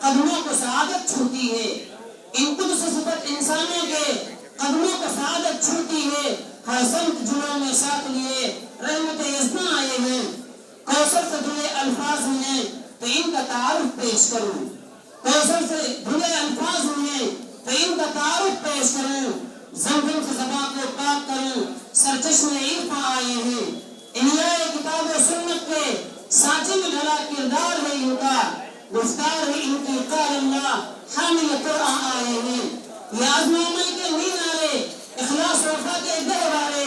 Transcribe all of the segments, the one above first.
قدموں کو سعادت چھوتی ہے، ان قدس صفت انسانوں کے قدموں کو سعادت چھوتی ہے۔ ہر سمت جنوں میں ساتھ لیے رحمت یزداں آئے ہیں، کوثر سے دھلے الفاظ میں تو ان کا تعارف پیش کروں، کوثر سے دھلے الفاظ میں تو ان کا تعارف پیش کروں، زمزم سے زبان کو پاک کروں، سرچشمے عرفاں آئے ہیں۔ انہیاء کتاب و سنت کے سانچے میں ڈھلا کردار ہے ان کا، گفتار ہے ان کی قال اللہ حامل قرآن آئے ہیں۔ یہ عزم و عمل کے نہیں نعرے اخلاص و وفا کے گہوارے،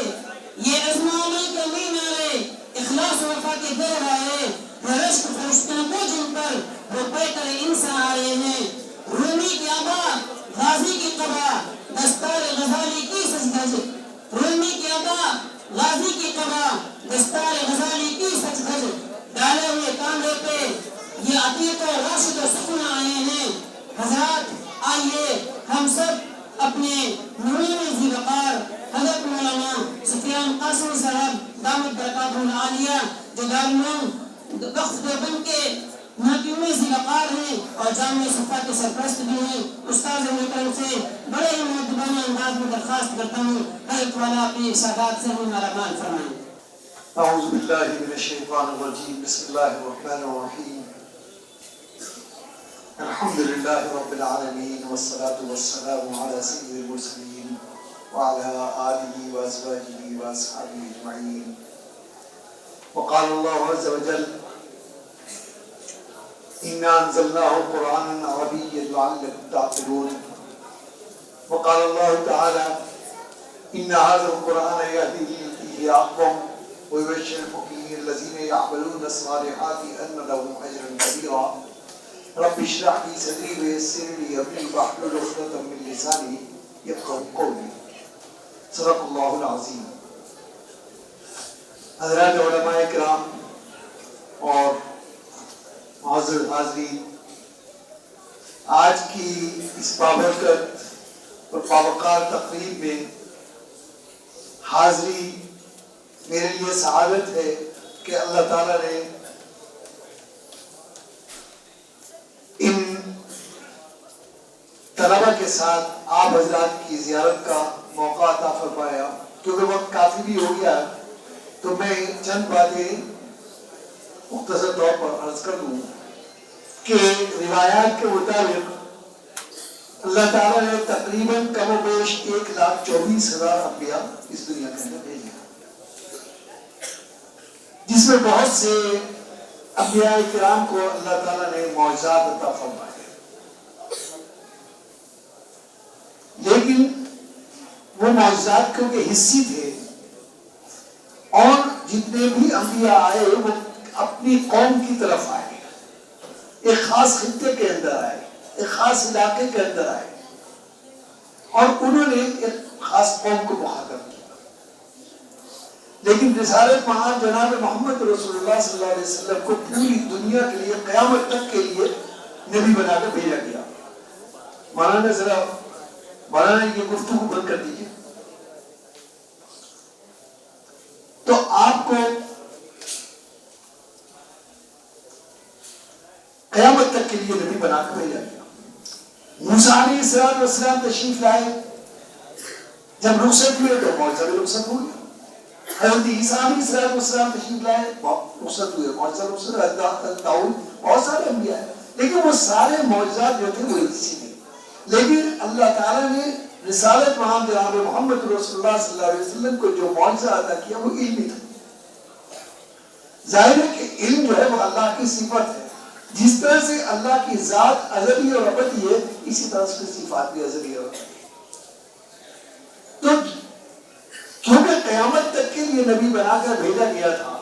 یہ عزم و عمل کے نہیں نعرے اخلاص و وفا کے گہوارے، رشک فرشتوں کو جن پر وہ پیکر انسان آئے ہیں۔ رومی کی ابا غازی کی قبا دستار غزالی کی سجدھج، رومی کی ابا غازی کی قبا دستار غزالی کی سجدھج، ڈالے ہوئے کاندھے پہ یہ عتیق و راشد و سخن آئے ہیں۔ حضرات آئیے ہم سب اپنے نورانی ذی وقار حضرت مولانا سفیان قاسمی صاحب دامت برکاتہ العالیہ جو دارالعلوم وقف دیوبند کے محکمہ ذی وقار ہیں اور جامعہ صفا کے سرپرست بھی ہیں، استاد محترم سے بڑے ہی مؤدبانہ انداز میں درخواست کرتا ہوں حضرت والا اپنی ارشادات سے ہمیں مالامال فرمائیں۔ اعوذ باللہ من الشیطان الرجیم، بسم اللہ الرحمن الرحیم، الحمدللہ رب العالمین والصلاة والسلام علی سید المرسلین وعلی آلہ وازواجہ واصحابہ اجمعین۔ وقال اللہ عز وجل اِنَّا أَنزَلْنَاهُ قُرْآنًا عَرَبِيًّا لَعَلَّكُمْ تَعْقِلُونَ۔ وقال اللہ تعالی إِنَّ هَذَا الْقُرْآنَ يَهْدِي لِلَّتِي هِيَ أَقْوَمُ وَيُبَشِّرُ الْمُؤْمِنِينَ الَّذِينَ يَعْمَلُونَ الصَّالِحَاتِ أَنَّ لَهُمْ أَجْرًا كَبِيرًا رَبِّ اشْرَحْ لِي صَدْرِي وَيَسِّرْ لِي أَمْرِي وَاحْلُلْ عُقْدَةً مِّن لِّسَانِي يَفْقَهُوا قَوْلِي۔ صدق اللہ العظیم۔ حضرات علماء کرام اور معزز حاضرین، آج کی اس بابرکت اور باوقار تقریب میں حاضری میرے لیے سعادت ہے کہ اللہ تعالیٰ نے ان طلبہ کے ساتھ آپ حضرات کی زیارت کا موقع عطا فرمایا۔ کیونکہ وقت کافی بھی ہو گیا تو میں چند باتیں مختصر طور پر عرض کر دوں کہ روایات کے مطابق اللہ تعالیٰ نے تقریباً کم و بیش 1,24,000 انبیاء اس دنیا کے اندر بھیجے، جس میں بہت سے انبیاء کرام کو اللہ تعالیٰ نے معجزات عطا فرمائے، لیکن وہ معجزات کیونکہ حصی تھے اور جتنے بھی انبیاء آئے وہ اپنی قوم کی طرف آئے، ایک خاص خطے کے اندر آئے، ایک خاص علاقے کے اندر آئے اور انہوں نے ایک خاص قوم کو مخاطب کیا۔ لیکن رسالت مآب جناب محمد رسول اللہ صلی اللہ علیہ وسلم کو پوری دنیا کے لیے قیامت تک کے لیے نبی بنا کر بھیجا گیا۔ مولانا یہ گفتگو بند کر دیجیے۔ تو آپ کو قیامت تک کے لیے نبی بنا کر بھیجا گیا۔ موسیٰ علیہ السلام تشریف لائے، جب رخصت ہوئے تو معجزہ بھی رخصت ہو گیا۔ حضرت عیسیٰ علیہ السلام تشریف لائے، رخصت ہوئے، معجزہ رخصت ہوئے۔ حضرت داؤد، بہت سارے انبیاء ہیں، لیکن وہ سارے معجزات جو تھے وہ اسی تھے۔ لیکن اللہ تعالیٰ نے رسالت مآب جناب محمد رسول اللہ صلی اللہ علیہ وسلم کو جو معجزہ عطا کیا وہ علمی تھا۔ ظاہر ہے کہ علم جو ہے وہ اللہ کی صفت ہے، جس طرح سے اللہ کی ذات ازلی اور ابدی ہے اسی طرح اس کی صفات بھی ازلی اور ابدی ہے۔ تو کیونکہ قیامت تک کے لیے نبی بنا کر بھیجا گیا تھا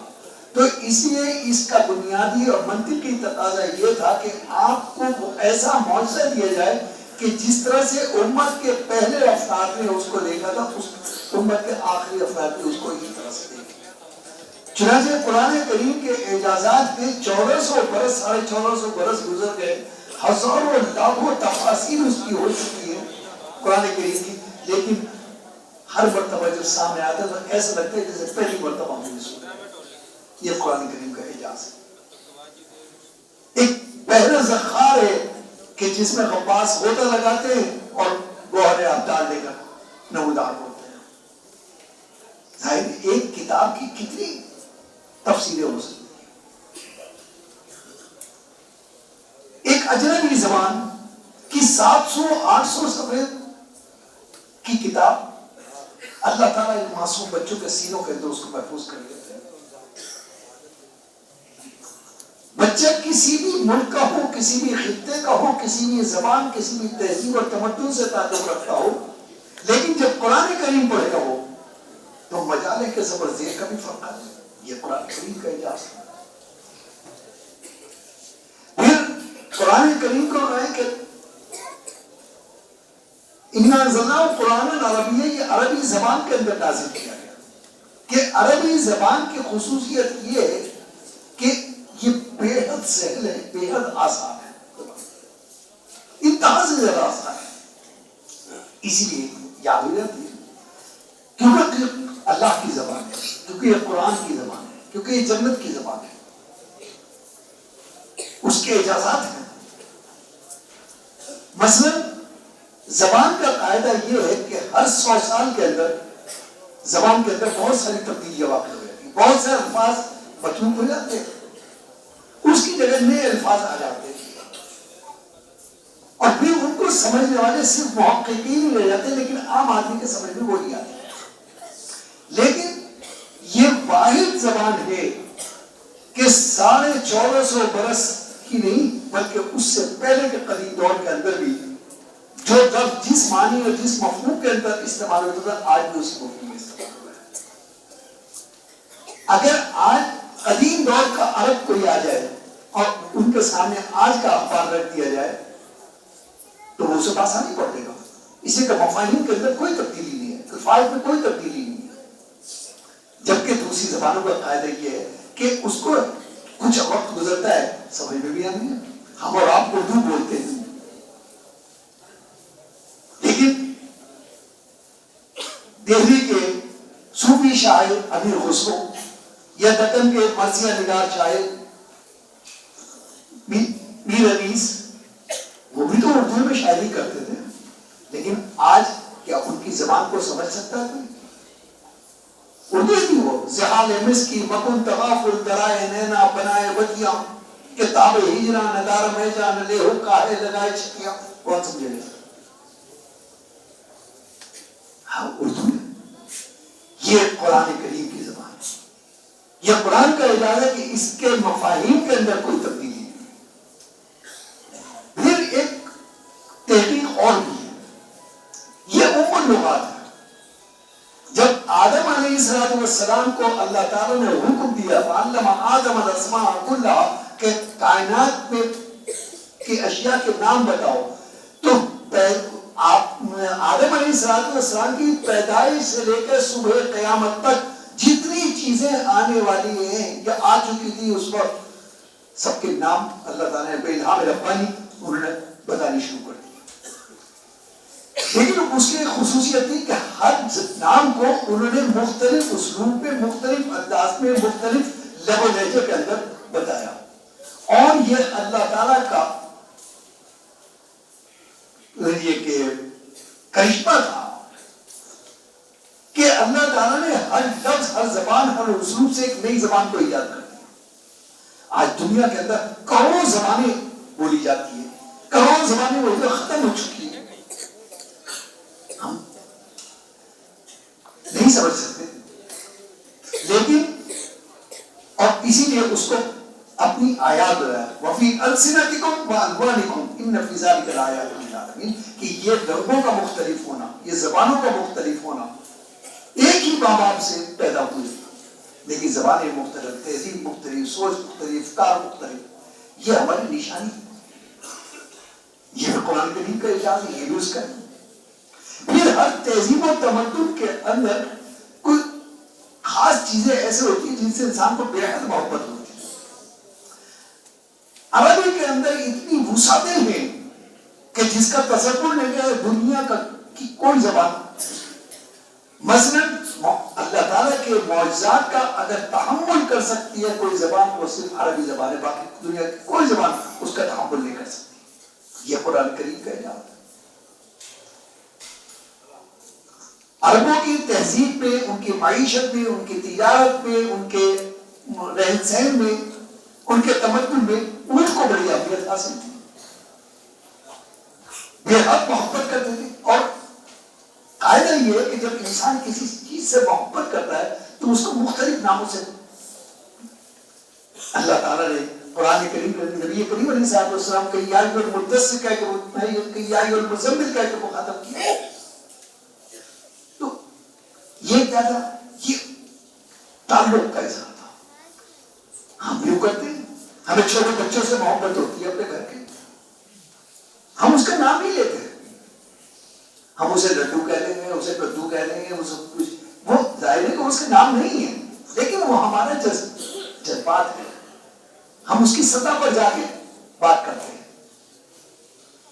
تو اس لیے اس کا بنیادی اور منطقی تقاضا یہ تھا کہ آپ کو ایسا معجزہ دیا جائے کہ جس طرح سے امت کے پہلے افراد نے اس کو دیکھا تھا اس امت کے آخری افراد نے اس کو اسی طرح سے دیکھا۔ چنانچہ قرآن کریم کے اعجازات میں 1400 برس 1450 برس گزر گئے، ہزاروں لاکھوں تفاسیر اس کی ہو چکی ہے قرآن کریم کی، لیکن ہر مرتبہ جب سامنے آتا ہے تو ایسا لگتا ہے جیسے پہلی مرتبہ ہم نے سنا۔ یہ قرآن کریم کا اعجاز ہے، ایک بحر زخار ہے جس میں غواص غوطہ لگاتے ہیں اور گوہر ابدال لے کر نمودار ہوتے ہیں. ظاہر ایک کتاب کی کتنی تفسیریں ہو سکتی ہیں. ایک اجنبی زبان کی 700-800 صفحے کی کتاب اللہ تعالیٰ ان معصوم بچوں کے سینوں کے اندر اس کو محفوظ کر لیتے ہیں. بچہ کسی بھی ملک کا ہو, کسی بھی خطے کا ہو, کسی بھی زبان, کسی بھی تہذیب اور تمدن سے تعلق رکھتا ہو, لیکن جب قرآن کریم پڑھے گا وہ تو مجالے کے زبر زیر کا بھی فرق ہے. یہ قرآن کریم کا اعجاز ہے. پھر قرآن کریم کو کہیں کہ اِنَّا أَنزَلْنَاهُ قُرْآنًا عَرَبِيًّا, یہ عربی زبان کے اندر نازل کیا گیا. کہ عربی زبان کی خصوصیت یہ ہے کہ یہ بے حد سہل ہے, بے حد آسان ہے, انتہا سے زیادہ آسان ہے. اسی لیے یاد ہو جاتی ہے کیونکہ اللہ کی زبان ہے, کیونکہ یہ قرآن کی زبان ہے, کیونکہ یہ جنت کی زبان ہے, اس کے اجازات ہیں. مثلا زبان کا قاعدہ یہ ہے کہ ہر 100 سال کے اندر زبان کے اندر بہت ساری تبدیلیاں واقع ہو جاتی ہیں, بہت سے الفاظ متروک ہو جاتے ہیں, اس کی جگہ نئے الفاظ آ جاتے ہیں, اور پھر ان کو سمجھنے والے صرف محققین ہی رہ جاتے ہیں, لیکن عام آدمی کے سمجھ میں وہ نہیں آتے. لیکن یہ واحد زبان ہے کہ 1450 برس کی نہیں بلکہ اس سے پہلے کے قدیم دور کے اندر بھی جو لفظ جس معنی اور جس مفہوم کے اندر استعمال ہوتا تھا آج بھی اسی مفہوم میں استعمال ہوا ہے. اگر آج قدیم دور کا عرب کوئی آ جائے اور ان کے سامنے آج کا اخبار رکھ دیا جائے تو وہ اسے آسانی پڑ دے گا. اسی کا مفاہیم کے اندر کوئی تبدیلی نہیں ہے, الفاظ میں کوئی تبدیلی نہیں ہے. جبکہ دوسری زبانوں کا قاعدہ یہ ہے کہ اس کو کچھ وقت گزرتا ہے سمجھ میں بھی آتی ہے. ہم اور آپ اردو بولتے ہیں, لیکن دہلی کے صوفی شاعر امیر خسرو یا دکن کے مرثیہ نگار شاعر میر انیس, وہ بھی تو اردو میں شاعری کرتے تھے, لیکن آج کیا ان کی زبان کو سمجھ سکتا ہے کوئی؟ اردو تھی وہ. زحال مس کی مکن تغافل درائے نینا بنائے ودیاں کتاب ہجرا ندار میجا نہ لے ہو کاہے لگائے چھکیاں. کون سمجھے گا؟ ہاں اردو ہے. یہ قرآن کریم کی زبان ہے. یہ قرآن کا اعجاز ہے کہ اس کے مفاہیم کے اندر کوئی تبدیلی نہیں. پھر ایک تحقیق اور بھی ہے, یہ اللغات ہے. جب آدم علیہ السلام کو اللہ تعالیٰ نے حکم دیا وَعَلَّمَ آدَمَ الْأَسْمَاءَ كُلَّهَا کہ کائنات میں کی اشیاء کے نام بتاؤ, تو آدم علیہ السلام کی پیدائش سے لے کر صبح قیامت تک جتنی چیزیں آنے والی ہیں یا آ چکی تھی اس وقت, سب کے نام اللہ تعالیٰ نے بِالْہَامِ رَبَّانِی انہوں نے بتانی شروع کر دی. لیکن اس کی خصوصیت تھی کہ ہر نام کو انہوں نے مختلف اسلوب میں, مختلف انداز میں, مختلف لب و لہجے کے اندر بتایا. اور یہ اللہ تعالیٰ کا یہ کہ کرشمہ تھا کہ اللہ تعالیٰ نے ہر لفظ, ہر زبان, ہر اسلوب سے ایک نئی زبان کو ایجاد کر دیا. آج دنیا کے اندر کروڑوں زبانیں بولی جاتی ہیں, کروڑوں زبانیں وہ ختم ہو چکی ہیں, ہم نہیں سمجھ سکتے. لیکن اور اسی لیے اس کو اپنی آیات ہے وَفِي أَلْسِنَتِكُمْ وَأَلْوَانِكُمْ إِنَّ فِي ذَلِكَ لَآيَاتٍ لِلْعَالِمِينَ, کہ یہ لفظوں کا مختلف ہونا, یہ زبانوں کا مختلف ہونا, ایک ہی ماں باپ سے پیدا ہوئے لیکن زبانیں مختلف, تہذیب مختلف, سوچ مختلف, افکار مختلف, یہ ہماری نشانی ہے. یہ قرآن کریم کا اعجاز ہے, یہ بھی اس کا ہے. پھر ہر تہذیب و تمدن کے اندر کوئی خاص چیزیں ایسے ہوتی ہیں جن سے انسان کو بے حد محبت ہوتی ہے. عربی کے اندر اتنی وسعتیں ہیں کہ جس کا تصور نہیں ہے دنیا کی کوئی زبان. مثلا اللہ تعالیٰ کے معجزات کا اگر تحمل کر سکتی ہے کوئی زبان, وہ صرف عربی زبان ہے, باقی دنیا کی کوئی زبان اس کا تحمل نہیں کر سکتی. یہ قرآن کریم کا اجازت ہے۔ عربوں کی تہذیب میں، ان کی معیشت میں، ان کی تجارت میں، ان کے رہن سہن میں، ان کے تمدن میں اونٹ کو بڑی اہمیت حاصل تھی، بے حد محبت کرتے تھے۔ اور قاعدہ یہ ہے کہ جب انسان کسی چیز سے محبت کرتا ہے تو اس کو مختلف ناموں سے اللہ تعالیٰ نے قرآن کریم میں نبی کریم علیہ السلام کو یا ایھا المدثر کہہ کے یا ایھا المزمل کہہ کے مخاطب کیا۔ تو یہ کیا تھا؟ یہ تعلق کا اظہار تھا۔ ہم یوں کرتے ہیں، ہمیں چھوٹے بچوں سے محبت ہوتی ہے اپنے گھر کے، ہم اس کا نام ہی لیتے ہیں، ہم اسے لڈو کہہ لیں گے، اسے کدو کہہ لیں گے، وہ سب کچھ، وہ ظاہر ہے کہ اس کا نام نہیں ہے لیکن وہ ہمارا جذبات ہے، ہم اس کی سطح پر جا کے بات کرتے ہیں۔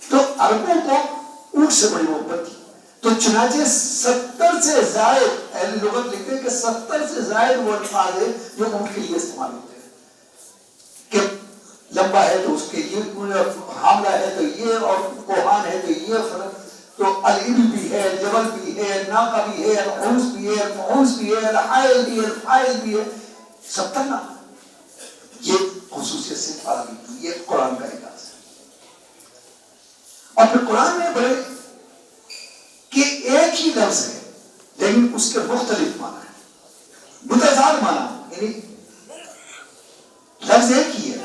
تو عربوں کو اونٹ سے بڑی محبت تھی، تو چنانچہ 70 سے زائد اہل لغت لکھتے ہیں کہ 70 سے زائد وہ الفاظ ہیں جو اونٹ کے لیے استعمال ہوتے ہیں، کہ لمبا ہے تو اس کے یہ، حاملہ ہے تو یہ، اور کوہان ہے تو یہ فرق، تو الابل بھی ہے، جبل بھی ہے، ناقہ بھی ہے، العنس بھی ہے، الفعنس بھی ہے، الحائل بھی ہے، الفائل بھی ہے، 70 نام۔ یہ خصوصیت سے عربی کی، یہ قرآن کا اعجاز ہے۔ اور پھر قرآن میں بڑے کہ ایک ہی لفظ ہے لیکن اس کے مختلف معنی ہیں، متضاد معنی، یعنی لفظ ایک ہی ہے۔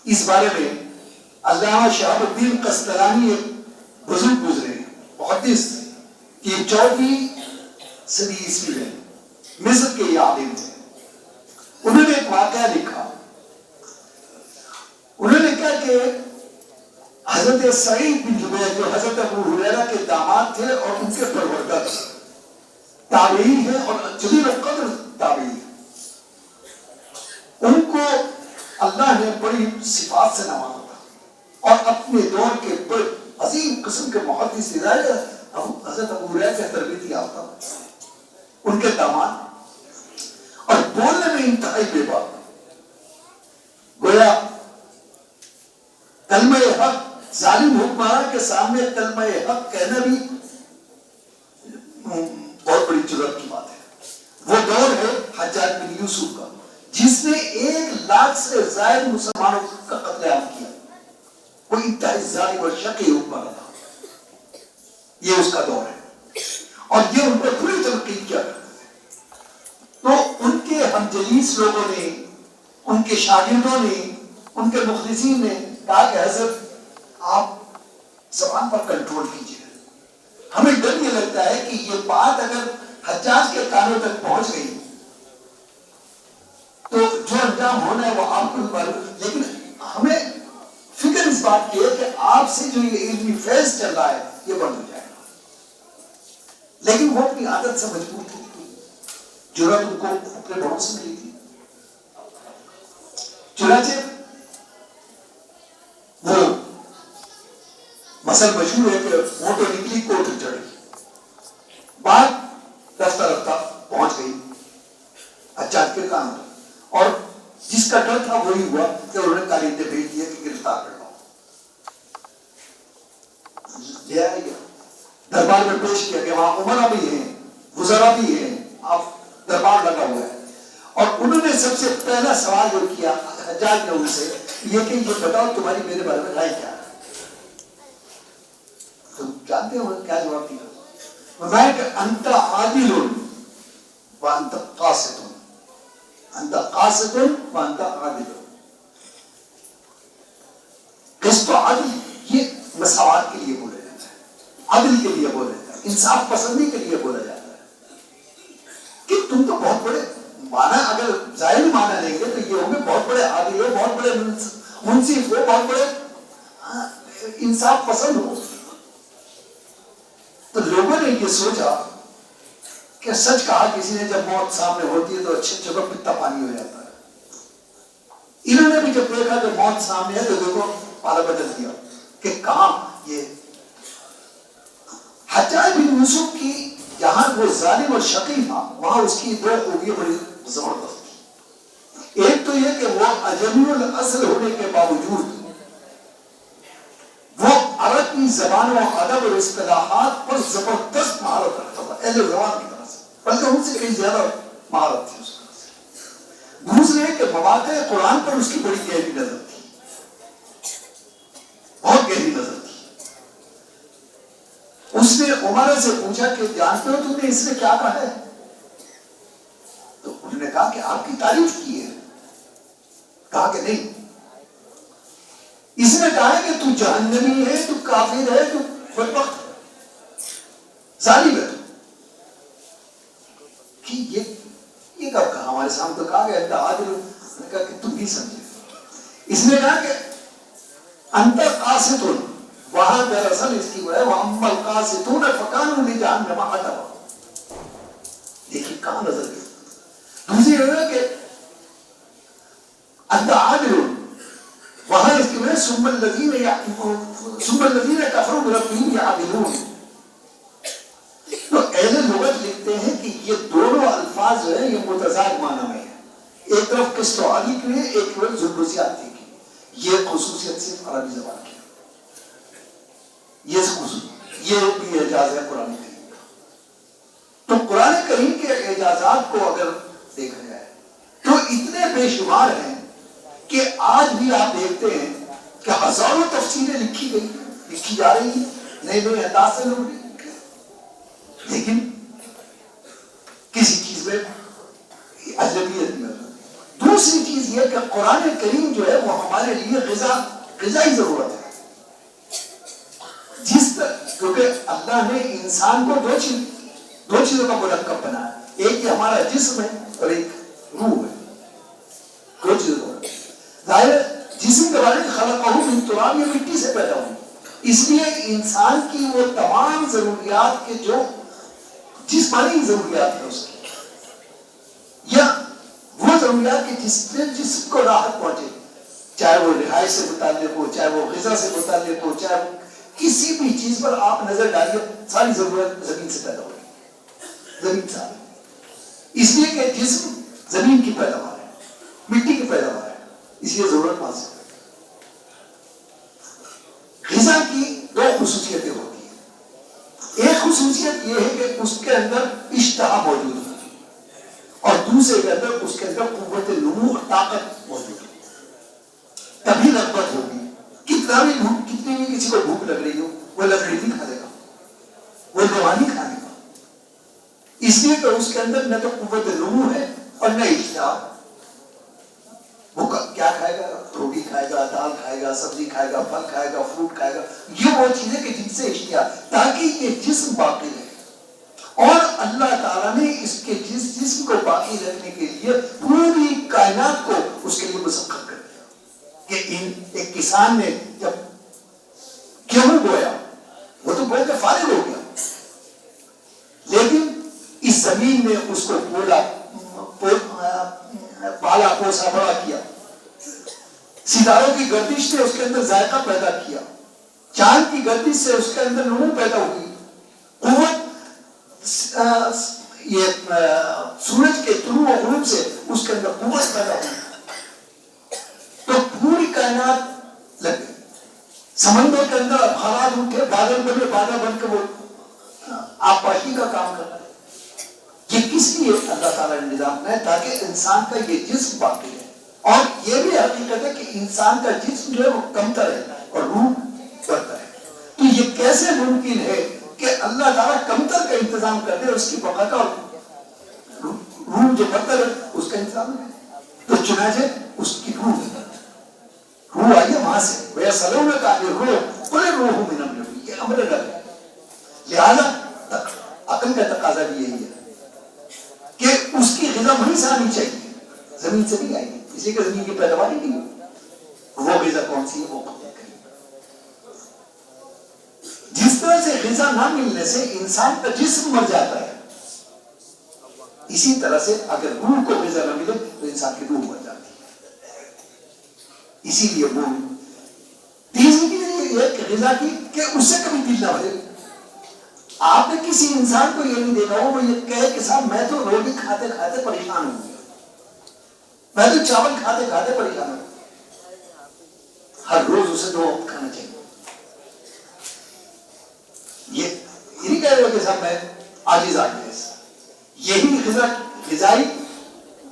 اس بارے میں علامہ شہاب الدین قسطلانی ایک بزرگ گزرے ہیں، محدث، کہ 14ویں صدی عیسوی میں مصر کے یہ عالم تھے۔ انہوں نے ایک واقعہ لکھا، انہوں نے کہا کہ حضرت سعید بن جبیر جو حضرت ابو ہریرہ کے داماد تھے اور ان کے پروردگار تھے، تابعی ہیں اور جلیل القدر تابعی ہیں، ان کو اللہ نے بڑی صفات سے نوازا تھا اور اپنے دور کے بڑے عظیم قسم کے محدث حضرت ابو ہریرہ کے تربیت یافتہ ان کے داماد، اور بولنے میں انتہائی بے باک، گویا کلمہ حق، ظالم حکمران کے سامنے کلمہ حق کہنا بھی بہت بڑی جرأت کی بات ہے۔ وہ دور ہے حجاج بن یوسف کا، جس نے 1 لاکھ سے زائد مسلمانوں کا قتل عام کیا، وہ انتہائی ظالم اور شقی حکمران تھا، یہ اس کا دور ہے، اور یہ ان پر پوری تنقید کیا کرتے تھے۔ تو ان کے ہمجلیس لوگوں نے، ان کے شاگردوں نے، ان کے مخلصین نے کہا کہ حضرت آپ زبان پر کنٹرول کیجئے، ہمیں ڈر یہ لگتا ہے کہ یہ بات اگر حجاج کے کانوں تک پہنچ گئی تو جو انجام ہونا ہے وہ آپ کو معلوم، لیکن ہمیں فکر اس بات کی ہے کہ آپ سے جو یہ علمی فیض چل رہا ہے یہ بند ہو جائے گا۔ لیکن وہ اپنی عادت سے مجبور تھی، جرأت ان کو اپنے بڑوں سے ملی تھی۔ چنانچہ وہ مثل مشہور ہے کہ موٹو نکلی کوٹ چڑھ گئی، بات رفتہ رفتہ پہنچ گئی حجاج کے کانوں تک، اور جس کا ڈر تھا وہی ہوا کہ انہوں نے کارندے بھیج دیے کہ گرفتار کر لو، لے آیا گیا، دربار میں پیش کیا کہ وہاں عمرہ بھی ہیں، وزراء بھی ہیں، آپ دربار لگا ہوا ہے، اور انہوں نے سب سے پہلا سوال جو کیا حجاج نے ان سے یہ کہ یہ بتاؤ تمہاری میرے بارے میں رائے کیا ہے؟ تم جانتے ہو کیا جواب دیا؟ میں کہ انت عادل وانت قاسط، انت قاسط وانت عادل۔ قسط و عدل یہ مساوات کے لیے بولا جاتا ہے، عدل کے لیے بولا جاتا ہے، انصاف پسندی کے لیے بولا جاتا ہے کہ تم تو بہت بڑے معنی، اگر ظاہر معنی لیں گے تو یہ ہوں گے بہت بڑے عادل ہو، بہت بڑے منصف ہو، بہت بڑے انصاف پسند ہو۔ تو لوگوں نے یہ سوچا کہ سچ کہا کسی نے، جب موت سامنے ہوتی ہے تو اچھے جگہ پتا پانی ہو جاتا ہے۔ انہوں نے بھی جب دیکھا کہ موت سامنے ہے تو دیکھو پالا بدل دیا کہ کہاں یہ حجاج بن یوسف کی، جہاں وہ ظالم اور شقی تھا وہاں اس کی 2 خوبیاں بڑی زبردست تھی۔ ایک تو یہ کہ وہ اجمی الاصل ہونے کے باوجود وہ زبان و ادب اور اصطلاحات پر زبردست مہارت رکھتا تھا اہل زبان کی طرح سے، بلکہ ان سے کئی زیادہ مہارت تھی اس طرح سے۔ دوسرے کہ مواقع قرآن پر اس کی بڑی گہری نظر تھی، بہت گہری نظر تھی۔ اس نے عمر سے پوچھا کہ جانتے ہو تم نے اس نے کیا کہا ہے؟ تو انہوں نے کہا کہ آپ کی تعریف کی ہے۔ کہا کہ نہیں، اس نے کہا ہے کہ تو جہنمی ہے، تو کافر ہے، تو بدبخت ظالم ہے تو۔ کہ یہ کب کہا؟ ہمارے سامنے تو کہا کہ انت عادل، نے کہا کہ تم بھی سمجھے۔ اس نے کہا کہ انت قاسط، وہاں دراصل اس کی وہ ہے وَأَمَّا الْقَاسِطُونَ فَكَانُوا لِجَهَنَّمَ حَطَبًا۔ دیکھیں کہاں نظر گئی۔ دوسری ہے کہ انت عادل، وہاں اس کی وہ ہے ثُمَّ الَّذِينَ كَفَرُوا بِرَبِّهِمْ يَعْدِلُونَ۔ تو اہل لغت لکھتے ہیں کہ یہ دونوں الفاظ جو ہیں یہ متضاد معنی میں ہیں، ایک طرف قسط و عدل کی ہے، ایک طرف ظلم و زیادتی کی۔ یہ خصوصیت صرف عربی زبان کی ہے، یہ بھی اعجاز ہے قرآن کریم کا۔ تو قرآن کریم کے اعجازات کو اگر دیکھا جائے تو اتنے بے شمار ہیں کہ آج بھی آپ دیکھتے ہیں کہ ہزاروں تفسیریں لکھی جا رہی ہیں نئے نئے انداز سے لوگ، لیکن کسی چیز میں اجنبیت نہیں ہوتی۔ دوسری چیز یہ کہ قرآن کریم جو ہے وہ ہمارے لیے غذائی ضرورت ہے، کیونکہ اللہ نے انسان کو دو چیزوں کا مرکب بنایا، ایک یہ ہمارا جسم ہے اور ایک روح ہے، دو چیزوں کا۔ ظاہر جسم کے بارے میں خلقہ من تراب، یہ مٹی سے پیدا ہوئی، اس لیے انسان کی وہ تمام ضروریات کے جو جسمانی ضروریات ہے اس کی، یا وہ ضروریات کی جس سے جسم کو راحت پہنچے، چاہے وہ رہائش سے متعلق ہو، چاہے وہ غذا سے متعلق ہو، چاہے کسی بھی چیز پر آپ نظر ڈالیے، ساری ضرورت زمین سے پیدا ہوئی، زمین سے آئی، اس لیے کہ جسم زمین کی پیداوار ہے، مٹی کی پیداوار ہے، اس لیے ضرورت وہاں سے۔ غذا کی دو خصوصیتیں ہوتی ہیں، ایک خصوصیت یہ ہے کہ اس کے اندر اشتہا موجود ہے، اور دوسرے کے اندر اس کے اندر قوت نمو اور طاقت موجود ہے، تبھی رغبت ہوگی۔ کتنی بھی کسی کو بھوک لگ رہی ہو، وہ لکڑی نہیں کھا لے گا، وہ روانی کھانے گا، اس لیے کہ اس کے اندر نہ تو قوت نمو ہے اور نہ اشتہا۔ وہ کیا کھائے گا؟ روٹی کھائے گا، دال کھائے گا، سبزی کھائے گا، پھل کھائے گا، فروٹ کھائے گا، یہ وہ چیزیں کہ جن سے اشتہا، تاکہ یہ جسم باقی رہے۔ اور اللہ تعالیٰ نے اس کے جسم کو باقی رکھنے کے لیے پوری کائنات کو اس کے لیے مسخر کر دیا کہ ایک کسان نے جب گیہوں بویا، وہ تو بو کے فارغ ہو گیا، لیکن اس زمین نے اس کو پالا پوسا بڑا کیا، ستاروں کی گردش نے اس کے اندر ذائقہ پیدا کیا، چاند کی گردش سے اس کے اندر نمو پیدا ہوئی، قوت یہ سورج کے طلوع و غروب سے اس کے اندر قوت پیدا ہوئی، تو پوری کائنات لگ گئی، سمندر کے اندر ابخارات اٹھے، بادل بنے، بادل بن کے وہ آبپاشی کا کام کر رہا ہے۔ یہ کس لیے اللہ تعالیٰ نے نظام بنایا؟ تاکہ انسان کا یہ جسم باقی ہے، اور یہ بھی حقیقت ہے کہ انسان کا جسم جو ہے وہ کمتر ہے اور روح بڑھتا ہے۔ تو یہ کیسے ممکن ہے کہ اللہ تعالیٰ کمتر کا انتظام کر دے، اس کی بقا کا، روح جو بڑھتا ہے اس کا انتظام ہے؟ تو چنانچہ اس کی روح آئی ہے وہاں سے، وَيَسْأَلُونَكَ عَنِ الرُّوحِ قُلِ الرُّوحُ مِنْ أَمْرِ رَبِّي، یہ امر رب ہے۔ لہذا عقل کا تقاضا بھی یہی ہے کہ اس کی غذا وہیں سے آنی چاہیے، زمین سے نہیں آئے گی، اس لیے کہ زمین کی پیداوار ہی نہیں ہے۔ وہ غذا کون سی ہے؟ وہ قدرت کریم۔ جس طرح سے غذا نہ ملنے سے انسان کا جسم مر جاتا ہے، اسی طرح سے اگر روح کو غذا نہ ملے تو انسان کی روح مر جاتی ہے۔ اسی لیے وہ تیسری چیز یہ کہ غذا کی کہ اس سے کبھی دل نہ بھرے۔ آپ نے کسی انسان کو یہ نہیں دیکھا ہو وہ یہ کہے کہ صاحب میں تو روٹی کھاتے کھاتے پریشان ہوں گیا، میں تو چاول کھاتے کھاتے پریشان ہوں، ہر روز اسے 2 وقت کھانا چاہیے۔ عاجز عاجز. یہی غذائی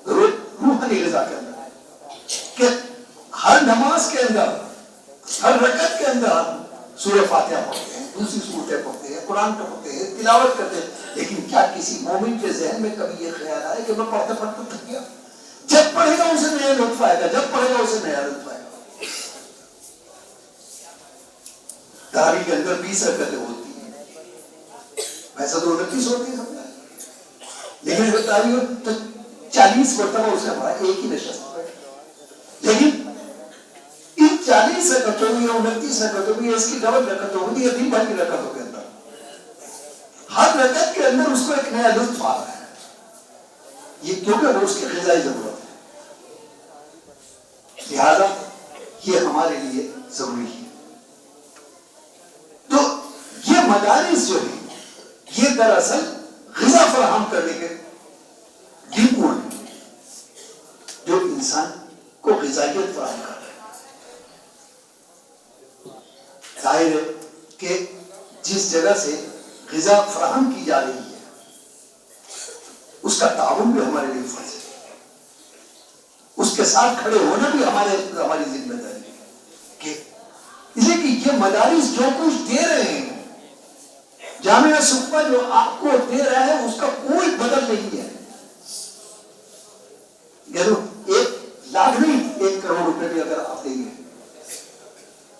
روحانی غذا کے اندر ہے کہ ہر نماز کے اندر ہر رکعت کے اندر سورہ فاتحہ پڑھتے ہیں, دوسری صورتیں پڑھتے ہیں, قرآن پڑھتے ہیں, تلاوت کرتے ہیں, لیکن کیا کسی مومن کے ذہن میں کبھی یہ خیال آئے کہ میں پڑھتے پڑھتے تھک گیا؟ جب پڑھے گا اسے نیا لطف آئے گا, جب پڑھے گا اسے نیا لطف آئے گا. تراویح کے اندر 20 رکعتیں ہوتی ہیں, ویسے تو 29 ہوتی ہیں, لیکن اگر تراویح تو 40 مرتبہ اسے ہمارا ایک ہی نشست ہے. لیکن ان 40 رکعتوں میں یا 29 رکعتوں میں اس کی ڈبل رکعت ہوتی ہے, دن بھر کی رکعتوں کے اندر ہر رکعت کے اندر اس کو ایک نیا لطف آ رہا ہے. یہ کیونکہ وہ اس کی غذائی ضرورت ہے, لہذا یہ ہمارے لیے ضروری ہے. تو یہ مدارس جو ہے یہ دراصل غذا فراہم کرنے کے ڈپو ہیں جو انسان کو غذائیت فراہم کر رہے ہیں. ظاہر ہے کہ جس جگہ سے غذا فراہم کی جا رہی ہے اس کا تعاون بھی ہمارے لیے فرض ہے, اس کے ساتھ کھڑے ہونا بھی ہماری ذمہ داری ہے. کہ اس لیے کہ یہ مدارس جو کچھ دے رہے ہیں, جامعہ صفا جو آپ کو دے رہا ہے اس کا کوئی بدل نہیں ہے. ایک لاکھ نہیں, 1 کروڑ روپے بھی اگر آپ دیں گے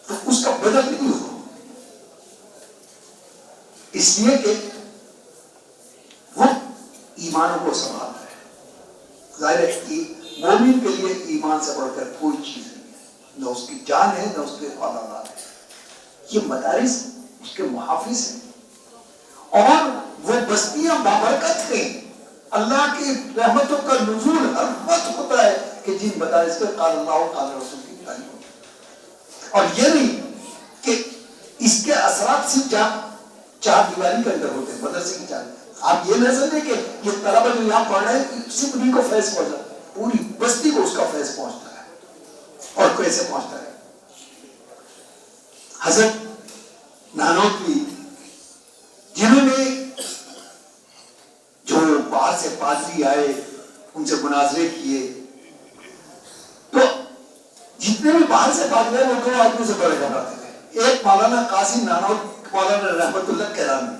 تو اس کا بدل نہیں ہوگا, اس لیے کہ وہ ایمانوں کو سنبھالتا ہے. ظاہر ہے کہ مومن کے لیے ایمان سے بڑھ کر کوئی چیز نہیں ہے, نہ اس کی جان ہے نہ اس کے اولاد ہے. یہ مدارس اس کے محافظ ہیں اور وہ بستیاں بابرکت ہیں. اللہ کی رحمتوں کا نزول ہر وقت ہوتا ہے کہ جن مدارس پہ قال اللہ قال رسول کی تعلیم ہوتی ہے. اور یہ نہیں کہ اس کے اثرات صرف چار دیواری کے اندر ہوتے ہیں, مدرسے کی چار. آپ یہ نہ سمجھیں کہ یہ طلبہ جو یہاں پڑھ رہے ہیں صرف انہیں کو فیض پہنچا, پوری بستی کو اس کا فیض پہنچتا ہے. اور کیسے پہنچتا ہے؟ حضرت نانوتوی جنہوں نے جو باہر سے پادری آئے ان سے مناظرے کیے, تو جتنے بھی باہر سے پادری آئے وہ 2 آدمیوں سے بڑے گھبراتے تھے. ایک مولانا قاسم نانوت, مولانا رحمت اللہ کیرانی.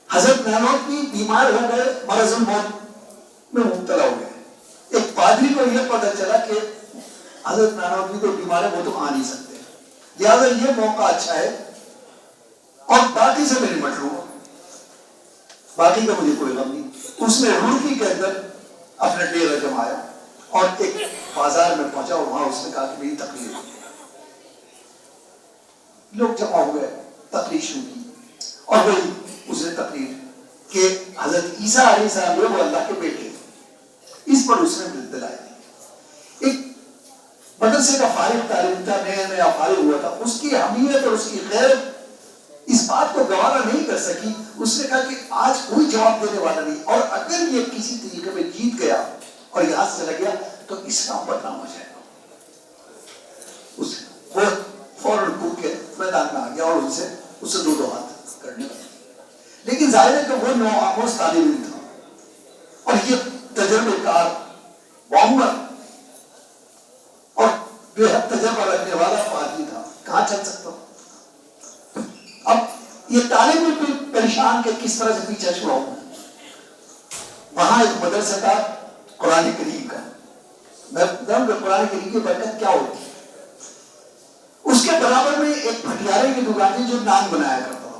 حضرت نانوتوی بیمار ہو گئے, مرض الموت میں مبتلا ہو گئے. ایک پادری کو یہ پتہ چلا کہ حضرت نانوتوی تو بیمار ہے, وہ تو آ نہیں سکتے, لہذا یہ موقع اچھا ہے اور باقی سے میں نمٹ لوں, باقی کا مجھے کوئی غم نہیں. اس نے روڑکی کے اندر اپنا ڈیرا جمایا اور ایک بازار میں پہنچا اور وہاں اس نے کہا کہ میری تقریر ہے. لوگ جمع ہوئے, تقریر شروع کی اور وہی اس نے تقریر کہ حضرت عیسیٰ علیہ السلام وہ اللہ کے بیٹے, اس پر اس نے دلائی. ایک مدرسے کا فارغ تعلیم تھا, نیا فارغ ہوا تھا, اس کی اہمیت اور اس کی غیرت اس بات کو گوارا نہیں کر سکی. اس نے کہا کہ آج کوئی جواب دینے والا نہیں, اور اگر یہ کسی طریقے میں جیت گیا اور یہاں سے چلا گیا تو اسلام بدنام ہو جائے گا. وہ فوراً کود کے میدان میں آ گیا اور اس سے 2 ہاتھ کرنے لگا. لیکن ظاہر ہے کہ وہ نوآموز طالب علم تھا اور یہ تجربے کار معمر اور بے حد تجربہ رکھنے والا پادری تھا, کہاں چل سکتا. اب یہ طالب علم پریشان کہ کس طرح سے پیچھا چھڑاؤں. وہاں ایک مدرسہ تھا قرآن کریم کا, میں بتاؤں کہ قرآن کریم کی برکت کیا ہوتی ہے. اس کے برابر میں ایک بھٹیارے کی دکان تھی جو نان بنایا کرتا تھا,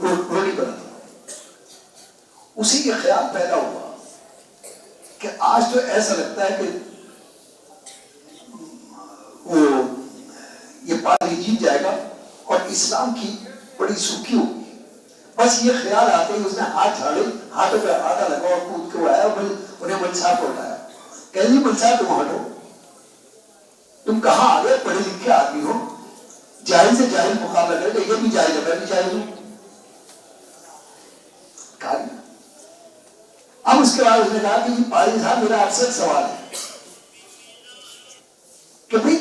روٹی بناتا تھا. اسی کے خیال پیدا ہوا کہ آج تو ایسا لگتا ہے کہ وہ یہ پادری جیت جائے گا اور اسلام کی بڑی سرخی ہوگی. بس یہ خیال آتے ہی اس نے ہاتھ جھاڑے, ہاتھوں پہ آٹا لگا اور کود کے آیا, انہیں ملسا کو اٹھایا. کہ جی ملسا تم ہٹو, تم کہاں آ گئے, پڑھے لکھے آدمی ہو, جاہل سے جاہل مقابلہ کرے, یہ بھی جاہل ہے, میں بھی جاہل ہوں. اب اس کے بعد اس نے کہا کہ جی پادری صاحب میرا آپ سے ایک سوال ہے کہ بھائی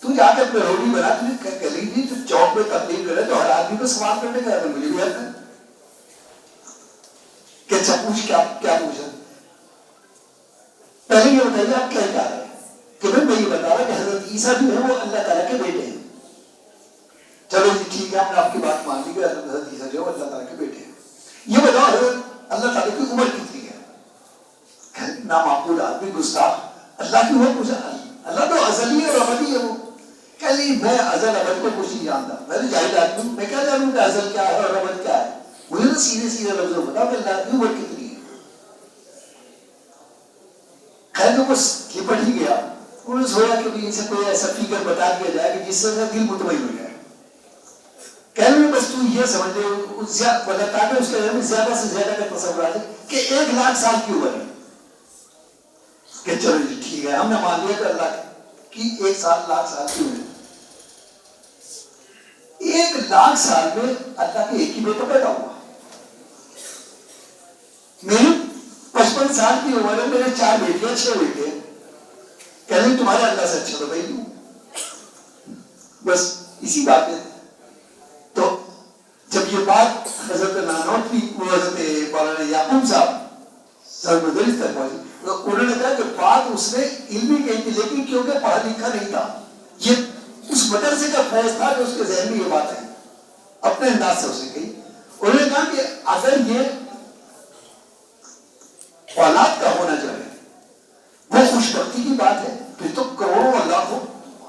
تو جا کے اپنے روٹی بنا, تجھے کہہ لی تھی تو چوک میں تبلیغ کرے تو ہر آدمی کو سوال کرنے کا, مجھے بھی حق ہے. اچھا پوچھ کیا پوچھا؟ پہلے یہ بتائیے آپ کیا رہے ہیں کہ میں یہ بتا رہا کہ حضرت عیسیٰ جو ہے وہ اللہ تعالیٰ کے بیٹے ہیں. چلو جی ٹھیک ہے، ہم نے آپ کی بات مان لی کہ حضرت عیسیٰ جو ہے وہ اللہ تعالیٰ کے بیٹے ہیں. یہ بتاؤ حضرت اللہ تعالیٰ کی عمر کتنی ہے؟ نامعقول آدمی گستاخ اللہ کی عمر پوچھا. اللہ تو ازلی اور ابدی ہے. وہ کہ نہیں میں ازل ابد کو کچھ نہیں جانتا، میں تو جاہل آدمی ہوں، میں کیا جانوں کہ ازل کیا ہے اور ابد کیا ہے. مجھے تو سیدھے لفظوں بتاؤ کہ اللہ کی عمر کتنی ہے. خیر تو بس لپٹ ہی گیا. انہوں نے سوچا کہ ان سے کوئی ایسا فگر بتا دیا جائے کہ جس سے دل مطمئن ہو جائے. کہنے میں بس تو یہ سمجھ لے تاکہ اس کے ذہن میں زیادہ سے زیادہ کا تصور آ جائے کہ 1,00,000 سال کی عمر ہے. کہ چلو جی ٹھیک ہے، ہم نے مان لیا کہ اللہ کی 1,00,000 سال کی عمر. 1,00,000 سال میں اللہ کے ایک ہی بیٹا پیدا ہوا. میری 55 سال کی عمر ہے، میرے 4 بیٹیاں 6 بیٹے. کہنے تمہارے اللہ سے اچھا تو بھائی دوں. بس اسی بات ہے. تو جب یہ بات حضرت نانوتوی حضرت مولانا یعقوب صاحب سر مدرس تک پہنچی تو انہوں نے کہا کہ بات اس نے علمی کہی تھی، لیکن کیونکہ پڑھا لکھا نہیں تھا، یہ اس مدرسے کا فیض تھا کہ اس کے ذہن میں یہ بات آئی، اپنے انداز سے اسے کہی. انہوں نے کہا کہ اگر یہ اولاد کا ہونا چاہے وہ خوش بختی کی بات ہے، پھر تو کروڑوں اور لاکھوں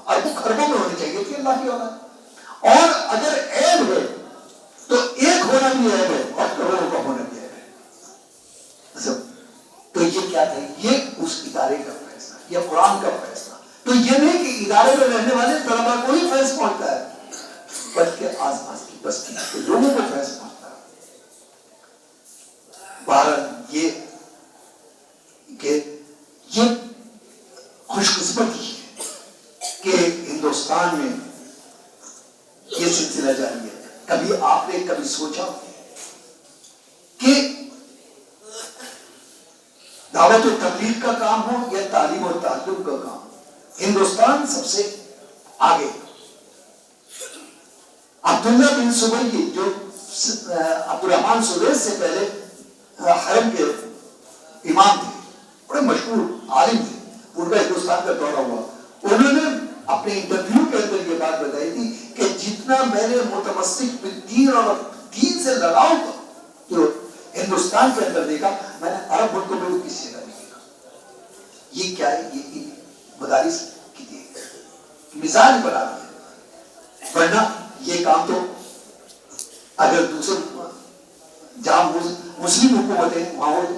اربوں خربوں میں ہونی چاہیے تھی اللہ کی اولاد. اور اگر عیب ہے تو ایک ہونا بھی عیب ہے اور کروڑوں کا ہونا بھی عیب ہے. تو یہ کیا تھا؟ یہ اس ادارے کا فیصلہ، یہ قرآن کا فیصلہ. تو یہ نہیں کہ ادارے میں رہنے والے طلبا کو ہی فیض پہنچتا ہے، بلکہ آس پاس کی بستی کے لوگوں کو فیض پہنچتا ہے. بہرحال یہ کہ یہ خوش قسمتی ہے کہ ہندوستان میں یہ سلسلہ جاری ہے. کبھی آپ نے کبھی سوچا کہ دعوت و تبلیغ کا کام ہو یا تعلیم اور تعلم کا کام، ہندوستان سب سے آگے. عبداللہ بن سبئی جو عبد الرحمن سویس سے پہلے حرم کے امام تھے، بڑے مشہور عالم تھے، ان کا ہندوستان کا دورہ ہوا. انہوں نے اپنے انٹرویو کے اندر یہ بات بتائی تھی کہ جتنا میں نے متمسک بالدین اور دین سے لگاؤ جو ہندوستان کے اندر دیکھا، میں نے عرب ملکوں میں کسی جگہ نہیں دیکھا. یہ کیا ہے؟ یہ مدارس کی مثال بنا دی ہے. ورنہ یہ کام تو اگر دوسرے جہاں مسلم حکومتیں وہاں ہوتے،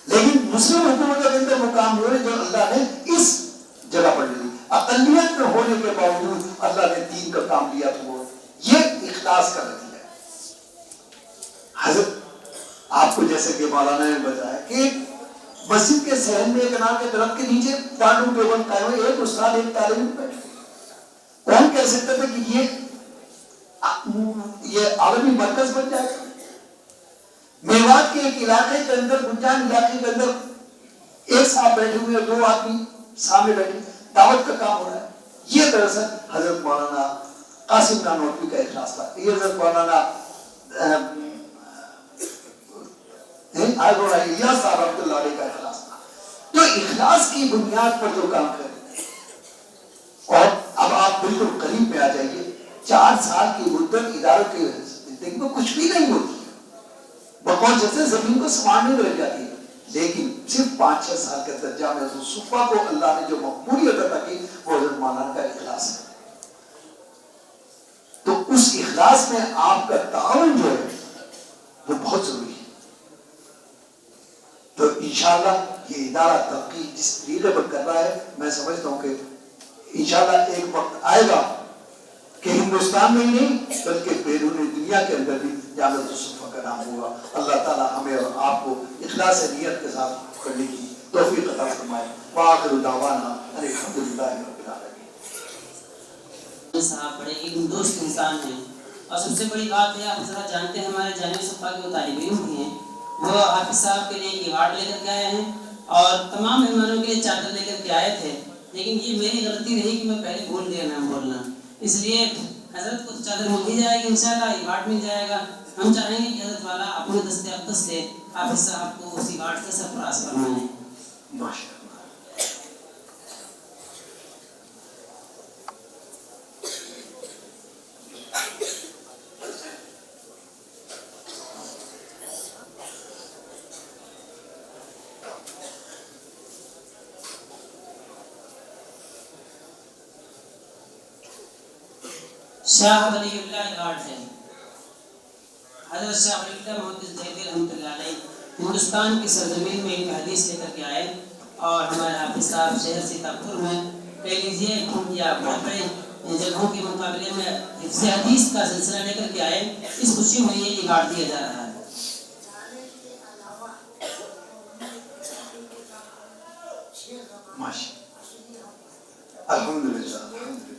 لیکن مسلم حکومتوں کے اندر وہ کام ہو رہے جو اللہ نے اس جگہ پر لی. اقلیت میں ہونے کے باوجود اللہ نے دین کا کام لیا تو یہ اخلاص کا نتیجہ ہے. حضرت آپ کو جیسے کہ مولانا نے بتایا کہ مسجد کے صحن میں ایک انار کے درخت کے نیچے دارالعلوم دیوبند قائم ہوئے، ایک استاد ایک طالب بیٹھے. کون کہہ سکتا تھا کہ یہ عالمی مرکز بن جائے گا؟ میوات کے ایک علاقے کے اندر، گنجان علاقے کے اندر ایک صاحب بیٹھے ہوئے، 2 آدمی سامنے بیٹھے، دعوت کا کام ہو رہا ہے. یہ دراصل حضرت مولانا قاسم نانوتوی کا اخلاص تھا. یہ حضرت مولانا الیاس صاحب رحمۃ اللہ علیہ کا اخلاص تھا. تو اخلاص کی بنیاد پر جو کام کرے. اور اب آپ بالکل قریب میں آ جائیے. 4 سال کی مدت اداروں کی زندگی میں کچھ بھی نہیں ہوتی ہے، بقول جیسے زمین کو سنبھالنے میں لگ جاتی ہے. لیکن صرف 5-6 سال کے درجہ میں حضرت صفا کو اللہ نے جو مقبولیت عطا کی وہ حضرت مولانا کا اخلاص ہے. تو اس اخلاص میں آپ کا تعاون جو ہے وہ بہت ضروری ہے. تو انشاءاللہ یہ ادارہ ترقی جس طریقے پر کر رہا ہے، میں سمجھتا ہوں کہ انشاءاللہ ایک وقت آئے گا کہ ہندوستان میں ہی نہیں بلکہ بیرون دنیا کے اندر بھی جامعۃ الصفا کا نام ہوگا. اللہ تعالی ہمیں اور آپ کو اخلاص نیت کے ساتھ کرنے کی توفیق عطا فرمائے. وآخر دعوانا ان الحمدللہ رب العالمین. صاحب بڑے ایک دوست انسان ہیں، اور سب سے بڑی بات ہے آپ حضرات جانتے ہیں ہمارے جامعہ صفا کے وہ طالب علم بھی ہیں. وہ حافظ صاحب کے لیے ایک ایوارڈ لے کر کے آئے ہیں اور تمام مہمانوں کے لیے چادر لے کر کے آئے تھے. لیکن یہ میری غلطی رہی کہ میں پہلے بھول گیا نام بولنا، اس لیے حضرت کو چادر مل جائے گی انشاءاللہ، ایوارڈ مل جائے گا. ہم چاہیں گے کہ حضرت والا اپنے دست اقدس سے حافظ صاحب کو اسی گھاٹ سے سرفراز فرمائیں. ماشاء اللہ. شاہ ولی اللہ گھاٹ ہے. حضرت شاہ ولی اللہ محدث دہلوی رحمۃ اللہ علیہ ہندوستان کی سرزمین میں ایک حدیث لے کر کے آئے اور ہمارے حافظ صاحب شہر سیتاپور میں کہہ لیجیے یا بہت بڑے جگہوں کے مقابلے میں حفظ حدیث کا سلسلہ لے کر کے آئے. اس خوشی میں یہ گھاٹ دیا جا رہا ہے. الحمدللہ.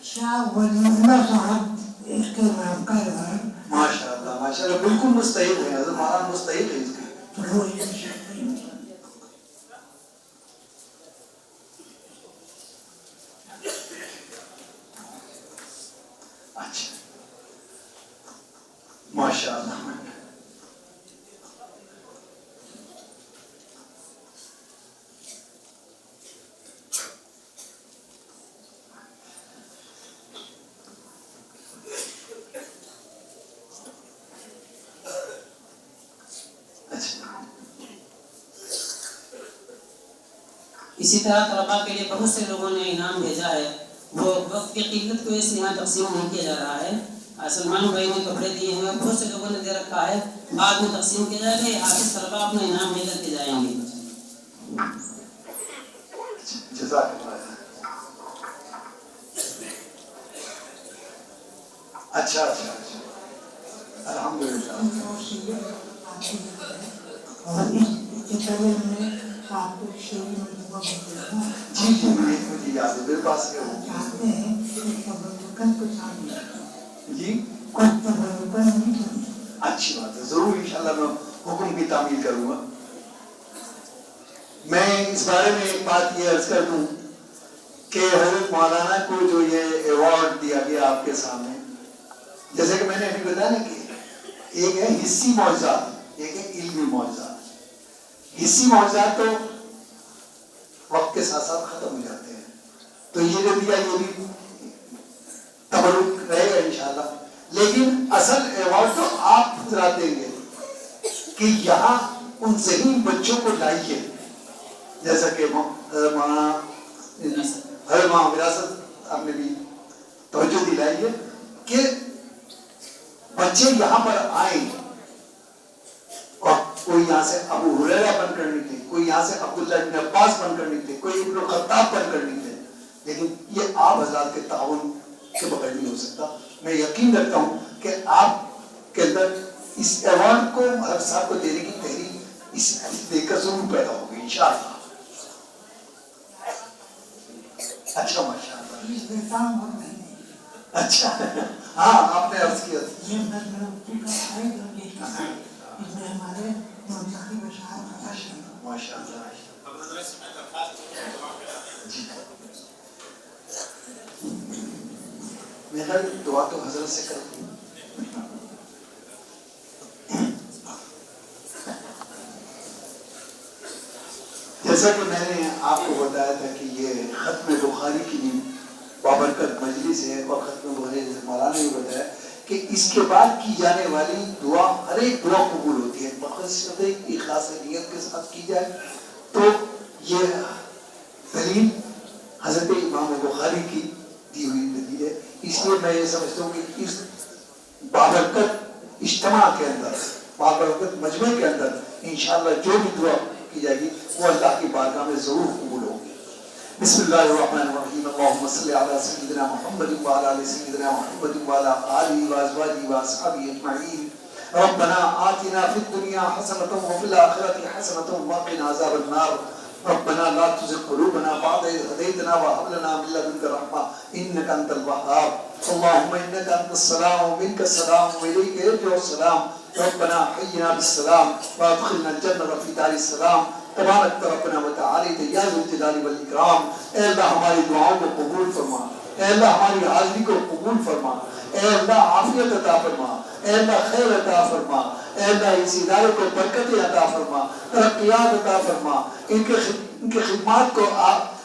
شاہ ولی اللہ صاحب اس کے نام کا ہے. ماشاء اللہ ماشاء اللہ بالکل مستحق ہے. حضرت مولانا مستحق ہے اس کے. اچھا ماشاء اللہ. اسی طرح طلباء کے لیے بہت سے لوگوں نے انعام بھیجا ہے. وہ وقت کی قلت کی وجہ سے یہاں تقسیم نہیں کیا جا رہا ہے. سلمان بھائی نے کپڑے دیے ہیں, بہت سے لوگوں نے دے رکھا ہے. بعد میں تقسیم کیا جائے گا. حافظ طلباء اپنا انعام لے کر کے جائیں گے. جزاک اللہ. اچھا اچھا اچھا الحمدللہ. اور اس طرح میں آپ کو شیری میں جی جی مجھے یاد ہے میرے پاس ہے. چاہتے ہیں کہ تبرکن کو چاہیے جی کوئی تبرکن نہیں کریں. اچھی بات ہے. ضرور انشاءاللہ میں حکم کی تعمیل کروں گا. میں اس بارے میں ایک بات یہ عرض کر دوں کہ حضرت مولانا کو جو یہ ایوارڈ دیا گیا آپ کے سامنے, جیسے کہ میں نے ابھی بتایا نا کہ ایک ہے حصی معجزات, ایک ہے علمی معجزات. حصی معجزات تو وقت کے ساتھ ساتھ ختم ہو جاتے ہیں, تو یہ جو دیا یہ بھی تبرک رہے گا انشاءاللہ. لیکن اصل ایوارڈ تو آپ حضرات دیں گے کہ یہاں ان ذہین بچوں کو لائیے, جیسا کہ مولانا حضرت وہاں وراثت آپ نے بھی توجہ دلائی ہے کہ بچے یہاں پر آئیں اور کوئی یہاں سے ابو ہریرہ بن کر نکلے, کوئی یہاں سے عبداللہ ابن عباس بن کر نکلے, کوئی ابن الخطاب بن کر نکلے. لیکن یہ آپ حضرات کے تعاون کے بغیر نہیں ہو سکتا. میں یقین رکھتا ہوں کہ آپ کے اندر اس ایوارڈ کو حضرت صاحب کو دینے کی تحریک اس دیکھ کر ضرور پیدا ہوگی انشاءاللہ. اچھا ماشاء اللہ. اچھا ہاں آپ نے عرض کیا ماشاء اللہ. میرا دعا تو حضرت سے کرتی ہوں. جیسا کہ میں نے آپ کو بتایا تھا کہ یہ ختم بخاری کی بابرکت مجلس ہے, اور ختم بخاری مولانا نے بتایا کہ اس کے بعد کی جانے والی دعا ہر ایک دعا قبول ہوتی ہے بخصوص اخلاص نیت کے ساتھ کی جائے. تو یہ دلیل حضرت امام بخاری کی دی ہوئی دلیل ہے. اس لیے میں یہ سمجھتا ہوں کہ اس بابرکت اجتماع کے اندر, بابرکت مجمع کے اندر انشاءاللہ جو بھی دعا کی جائے گی وہ اللہ کی بارگاہ میں ضرور قبول ہوگی. بسم اللہ الرحمن الرحیم. اللہم صلی علی سیدنا محمد وعلی آل سیدنا محمد وعلی آلہ وازواجہ واصحابہ اجمعین. ربنا آتنا فی الدنیا حسنۃ وفی الآخرۃ حسنۃ وقنا عذاب النار. ربنا لا تزغ قلوبنا بعد إذ هديتنا وهب لنا من لدنك رحمة إنك أنت الوهاب. اللهم إنك أنت السلام ومنك السلام وإليك يرجع السلام. ربنا حينا بالسلام وادخلنا الجنة في دار السلام. تبارک ربنا وتعالی یا ذو الجلال والاکرام. اے اللہ ہماری دعاؤں کو قبول فرما, اے اللہ ہماری حاضری کو قبول فرما، اے اللہ عافیت عطا فرما، اے اللہ خیر عطا فرما، اے اللہ اس ادارے کو برکت عطا فرما، ترقیات عطا فرما، ان کے خدمات کو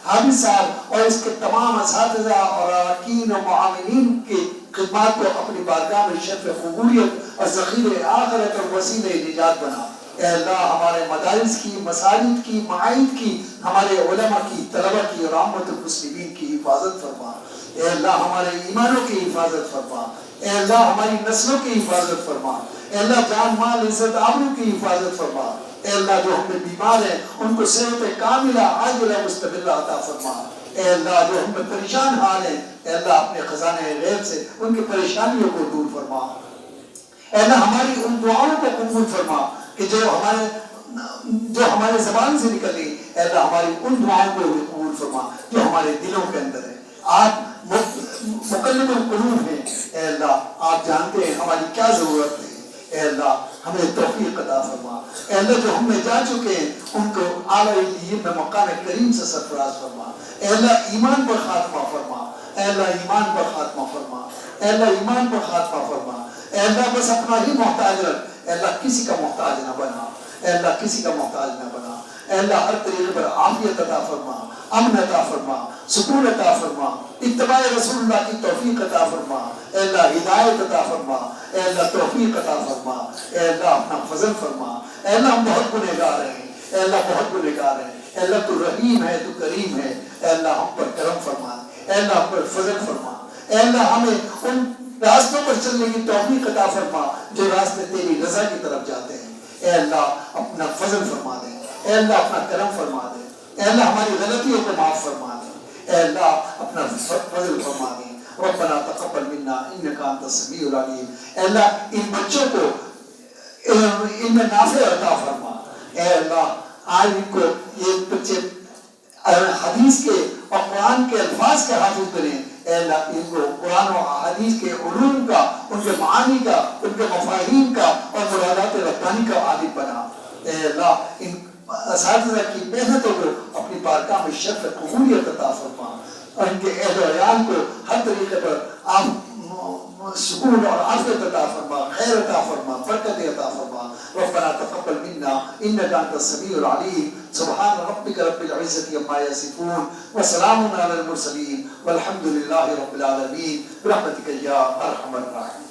حافظ صاحب اور اس کے تمام اساتذہ اور اراکین و معاونین کی خدمات کو اپنی بارگاہ میں شرف قبولیت اور ذخیر آخرت اور وسیلہ نجات بنا۔ اے اللہ ہمارے مدارس کی، مساجد کی، معاہد کی، ہمارے علماء کی، طلبہ کی اور عامت المسلمین کی حفاظت فرما۔ اے اللہ ہمارے ایمانوں کی حفاظت فرما، اے اللہ ہماری نسلوں کی حفاظت فرما، اے اللہ جان مال عزت آبرو کی حفاظت فرما، اے اللہ جو ہم میں بیمار ہیں ان کو صحت کاملہ عاجلہ مستمرہ عطا فرما، اے اللہ جو ہم میں پریشان حال ہیں اے اللہ اپنے خزانے غیب سے ان کی پریشانیوں کو دور فرما۔ اے اللہ ہماری ان دعاؤں کو قبول فرما کہ جو ہمارے زبان سے نکلی، اے اللہ ہماری ان دعاؤں کو بھی قبول فرما جو ہمارے دلوں کے اندر ہے۔ آپ مقلب القلوب ہیں، اے اللہ آپ جانتے ہیں ہماری کیا ضرورت ہے، اے اللہ ہمیں توفیق عطا فرما۔ اے اللہ جو ہم میں جا چکے ہیں ان کو اعلیٰ علیین میں مقام کریم سے سرفراز فرما۔ اے اللہ ایمان پر خاتمہ فرما، اے اللہ ایمان پر خاتمہ فرما، اے اللہ ایمان پر خاتمہ فرما۔ اے اللہ بس اپنا ہی محتاج رکھ، اے اللہ کسی کا محتاج نہ بنا، اے اللہ کسی کا محتاج نہ بنا۔ اے اللہ ہر طریقے پر عافیت عطا فرما، امن عطا فرما، سکون عطا فرما، اتباع رسول اللہ کی توفیق عطا فرما، اے اللہ ہدایت عطا فرما، اے اللہ توفیق عطا فرما، اے اللہ اپنا فضل فرما۔ اے اللہ ہم بہت گنہگار ہیں، اے اللہ بہت گنہگار ہیں، اے اللہ تو رحیم ہے، تو کریم ہے، اے اللہ ہم پر کرم فرما، اے اللہ ہم پر فضل فرما، اے اللہ ہمیں ان راستوں پر چلنے کی توفیق عطا فرما جو راستے تیری رضا کی طرف جاتے ہیں۔ اے اللہ اپنا فضل فرما دے، اے اللہ اپنا کرم فرما دے، اے اللہ ہماری غلطیوں کو معاف فرما دے، اے اللہ اپنا فضل فرما دے۔ ربنا تقبل منا انک انت السمیع العلیم۔ اے اللہ ان بچوں کو ان میں نافع عطا فرما، اے اللہ آج ان کو یہ بچے حدیث کے اور قرآن کے الفاظ کے حافظ بنے، اے اللہ ان کو قرآن و حدیث کے علوم کا، ان کے معانی کا، ان کے مفاہیم کا اور مرادات ربانی کا عالم بنا۔ اے اللہ ان اساتذہ کی محنتوں کو اپنی بارگاہ میں شرف قبولیت عطا فرما، اور ان کے اہل و عیال کو ہر طریقے پر آپ سکون اور عافیت عطا فرما، خیر عطا فرما، برکت عطا فرما۔ ربنا تقبل منا انك انت السميع العليم۔ سبحان ربك رب العزة عما يصفون وسلام على المرسلين والحمد لله رب العالمين برحمتك يا ارحم الراحمين۔